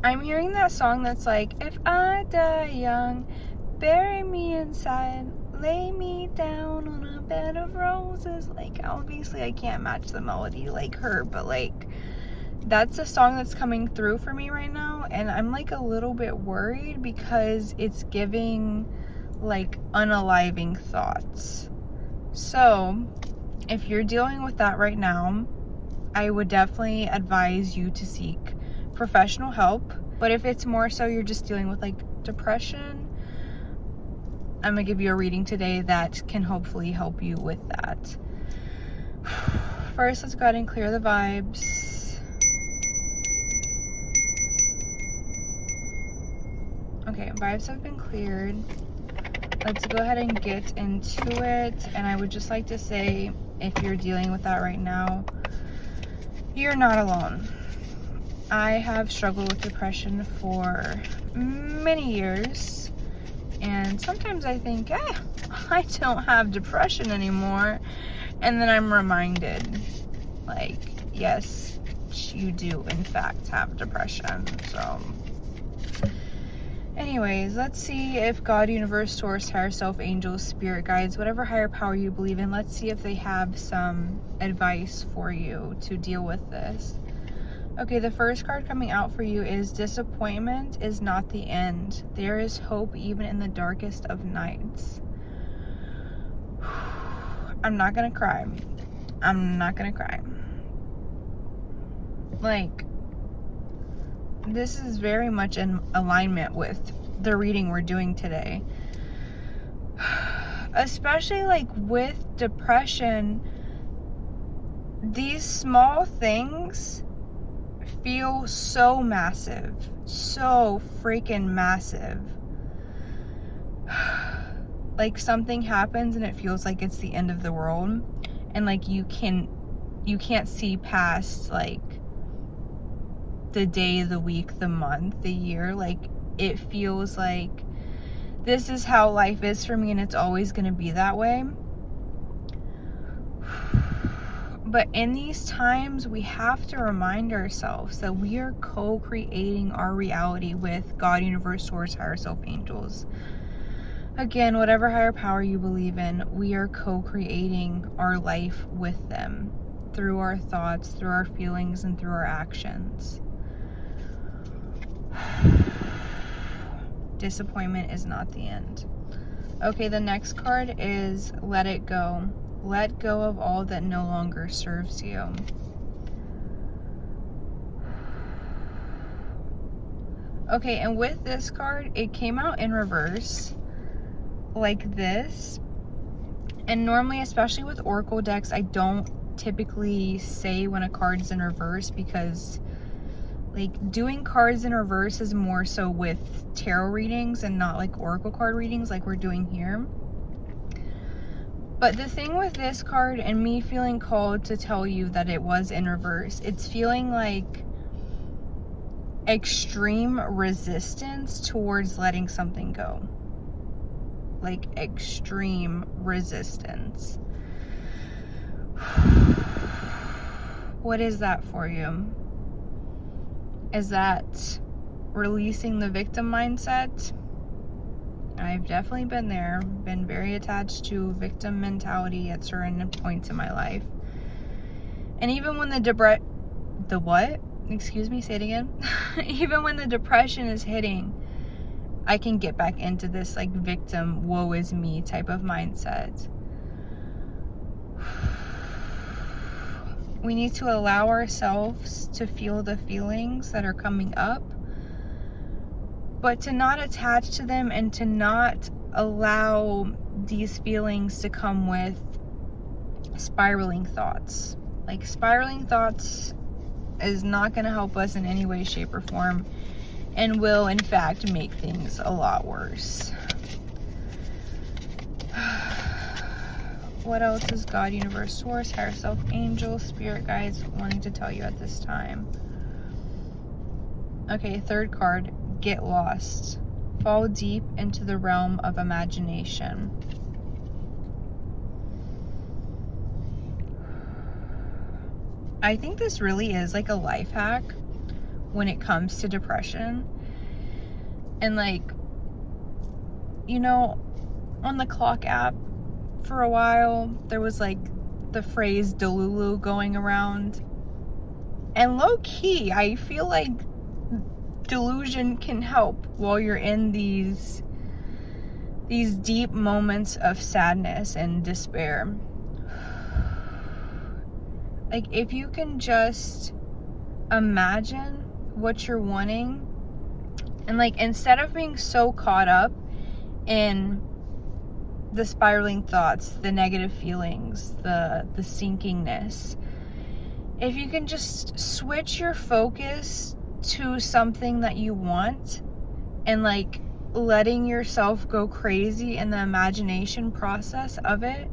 I'm hearing that song that's like, if I die young, bury me inside, lay me down on a bed of roses. Like, obviously I can't match the melody like her, but like, that's a song that's coming through for me right now, and I'm like a little bit worried because it's giving like unaliving thoughts. So if you're dealing with that right now, I would definitely advise you to seek professional help. But if it's more so you're just dealing with like depression, I'm gonna give you a reading today that can hopefully help you with that. First, let's go ahead and clear the vibes. Okay, vibes have been cleared. Let's go ahead and get into it. And I would just like to say, if you're dealing with that right now, you're not alone. I have struggled with depression for many years, and sometimes I think, I don't have depression anymore, and then I'm reminded, like, yes, you do in fact have depression. So anyways, let's see if God, universe, source, higher self, angels, spirit guides, whatever higher power you believe in, let's see if they have some advice for you to deal with this. Okay, the first card coming out for you is disappointment is not the end. There is hope even in the darkest of nights. I'm not gonna cry. I'm not gonna cry. Like, this is very much in alignment with the reading we're doing today. Especially like with depression, these small things feel so massive, so freaking massive. Like something happens and it feels like it's the end of the world, and like you can't see past like the day, the week, the month, the year. Like, it feels like this is how life is for me and it's always going to be that way. But in these times, we have to remind ourselves that we are co-creating our reality with God, universe, source, higher self, angels. Again, whatever higher power you believe in, we are co-creating our life with them through our thoughts, through our feelings, and through our actions. Disappointment is not the end. Okay, the next card is let it go. Let go of all that no longer serves you. Okay, and with this card, it came out in reverse, like this. And normally, especially with Oracle decks, I don't typically say when a card's in reverse, because like doing cards in reverse is more so with tarot readings and not like Oracle card readings like we're doing here. But the thing with this card, and me feeling called to tell you that it was in reverse, it's feeling like extreme resistance towards letting something go. Like extreme resistance. What is that for you? Is that releasing the victim mindset? I've definitely been there, been very attached to victim mentality at certain points in my life. And even when the what? Excuse me, say it again. Even when the depression is hitting, I can get back into this like victim, woe is me type of mindset. We need to allow ourselves to feel the feelings that are coming up, but to not attach to them and to not allow these feelings to come with spiraling thoughts. Like, spiraling thoughts is not going to help us in any way, shape, or form, and will in fact make things a lot worse. What else is God, universe, source, higher self, angels, spirit guides wanting to tell you at this time? Okay, third card, get lost. Fall deep into the realm of imagination. I think this really is like a life hack when it comes to depression. And like, you know, on the Clock app for a while, there was like the phrase Delulu going around. And low key, I feel like delusion can help while you're in these deep moments of sadness and despair. Like, if you can just imagine what you're wanting, and like, instead of being so caught up in the spiraling thoughts, the negative feelings, the sinkingness, if you can just switch your focus to something that you want, and like letting yourself go crazy in the imagination process of it,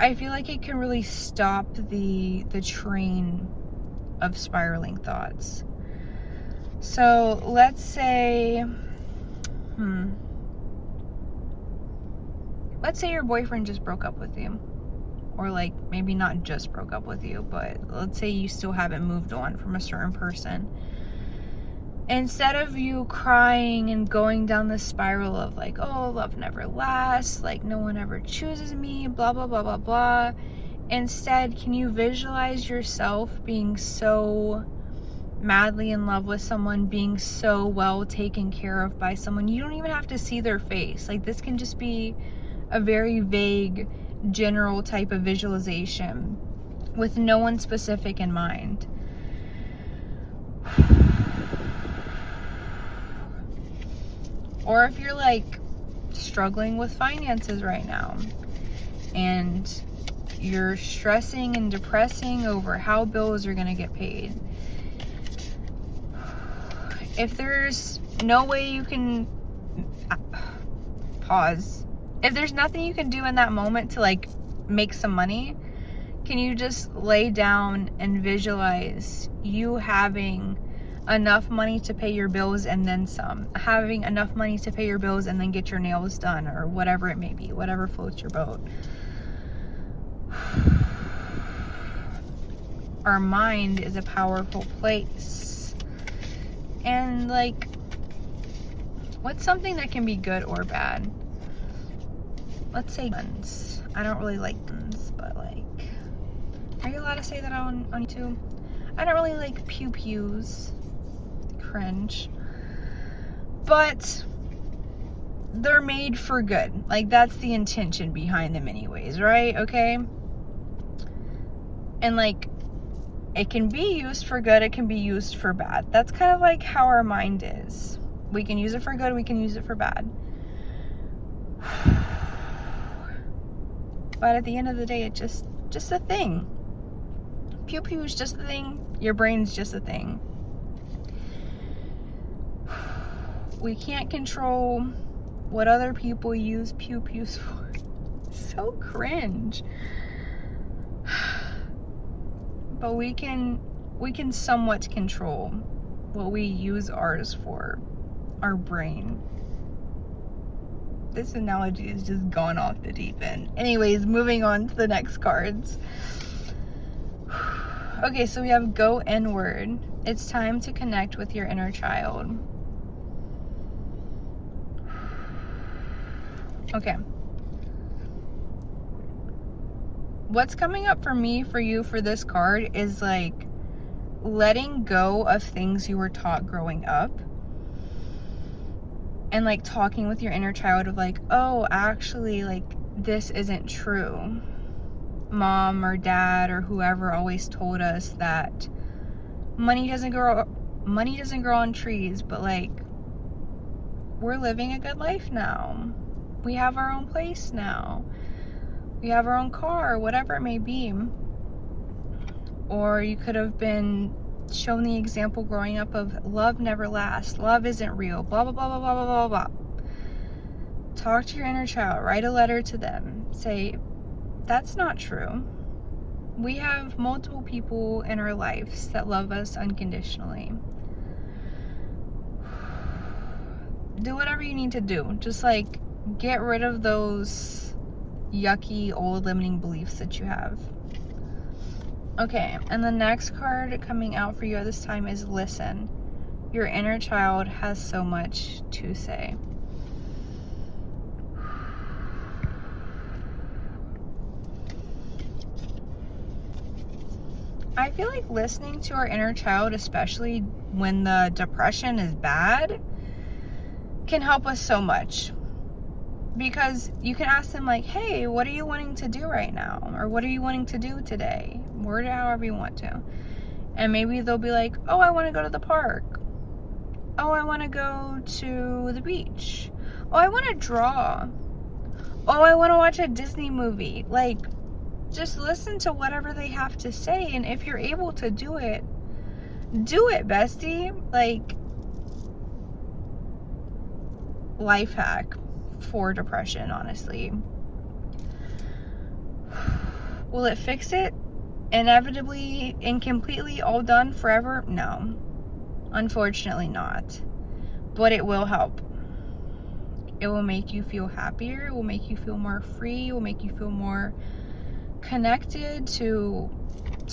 I feel like it can really stop the train of spiraling thoughts. So let's say your boyfriend just broke up with you. Or like, maybe not just broke up with you, but let's say you still haven't moved on from a certain person. Instead of you crying and going down the spiral of like, oh, love never lasts, like no one ever chooses me, blah, blah, blah, blah, blah. Instead, can you visualize yourself being so madly in love with someone, being so well taken care of by someone? You don't even have to see their face. Like, this can just be a very vague, general type of visualization with no one specific in mind. Or if you're like struggling with finances right now and you're stressing and depressing over how bills are going to get paid, if there's no way you can pause, if there's nothing you can do in that moment to like make some money, can you just lay down and visualize you having enough money to pay your bills and then some, having enough money to pay your bills and then get your nails done, or whatever it may be, whatever floats your boat. Our mind is a powerful place. And like, what's something that can be good or bad? Let's say guns. I don't really like guns, but like, are you allowed to say that on YouTube? I don't really like pew-pews. Cringe. But they're made for good. Like, that's the intention behind them anyways, right? Okay? And like, it can be used for good, it can be used for bad. That's kind of like how our mind is. We can use it for good, we can use it for bad. But at the end of the day, it's just a thing. Pew pew is just a thing. Your brain's just a thing. We can't control what other people use pew pews for. So cringe. But we can somewhat control what we use ours for. Our brain. This analogy has just gone off the deep end. Anyways, moving on to the next cards. Okay, so we have go inward. It's time to connect with your inner child. Okay. What's coming up for me, for you, for this card is like letting go of things you were taught growing up. And like talking with your inner child of like, oh, actually, like, this isn't true. Mom or dad or whoever always told us that money doesn't grow on trees, but like, we're living a good life now. We have our own place now. We have our own car, whatever it may be. Or you could have been shown the example growing up of love never lasts, love isn't real, blah, blah, blah, blah, blah, blah, blah, blah. Talk to your inner child, write a letter to them, say, that's not true. We have multiple people in our lives that love us unconditionally. Do whatever you need to do. Just like, get rid of those yucky old limiting beliefs that you have. Okay, and the next card coming out for you at this time is listen. Your inner child has so much to say. I feel like listening to our inner child, especially when the depression is bad, can help us so much. Because you can ask them like, hey, what are you wanting to do right now? Or what are you wanting to do today? Word it however you want to. And maybe they'll be like, oh, I want to go to the park. Oh, I want to go to the beach. Oh, I want to draw. Oh, I want to watch a Disney movie. Like, just listen to whatever they have to say. And if you're able to do it, bestie. Like, life hack for depression, honestly. Will it fix it? Inevitably and completely all done forever? No. Unfortunately not. But it will help. It will make you feel happier. It will make you feel more free. It will make you feel more connected to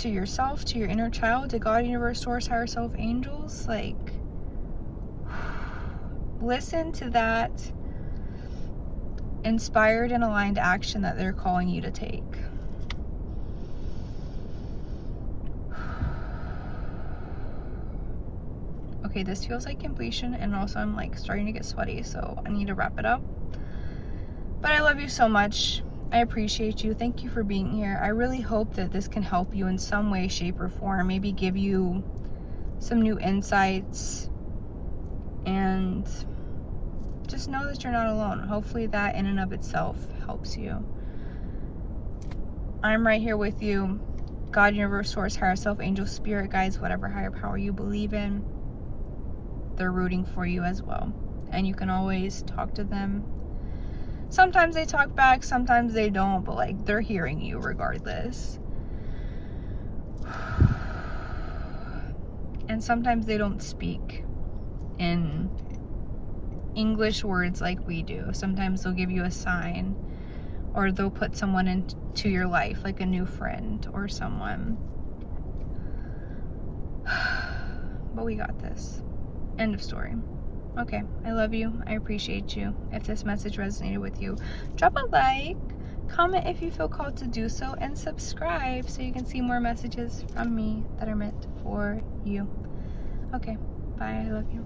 yourself, to your inner child, to God, universe, source, higher self, angels. Like, listen to that inspired and aligned action that they're calling you to take. Okay, this feels like completion, and also I'm like starting to get sweaty, so I need to wrap it up. But I love you so much. I appreciate you. Thank you for being here. I really hope that this can help you in some way, shape, or form. Maybe give you some new insights, and just know that you're not alone. Hopefully that in and of itself helps you. I'm right here with you. God, universe, source, higher self, angel, spirit guides, whatever higher power you believe in, they're rooting for you as well. And you can always talk to them. Sometimes they talk back, sometimes they don't, but like, they're hearing you regardless. And sometimes they don't speak in English words like we do. Sometimes they'll give you a sign, or they'll put someone into your life, like a new friend or someone. But we got this. End of story. Okay, I love you. I appreciate you. If this message resonated with you, drop a like, comment if you feel called to do so, and subscribe so you can see more messages from me that are meant for you. Okay, bye. I love you.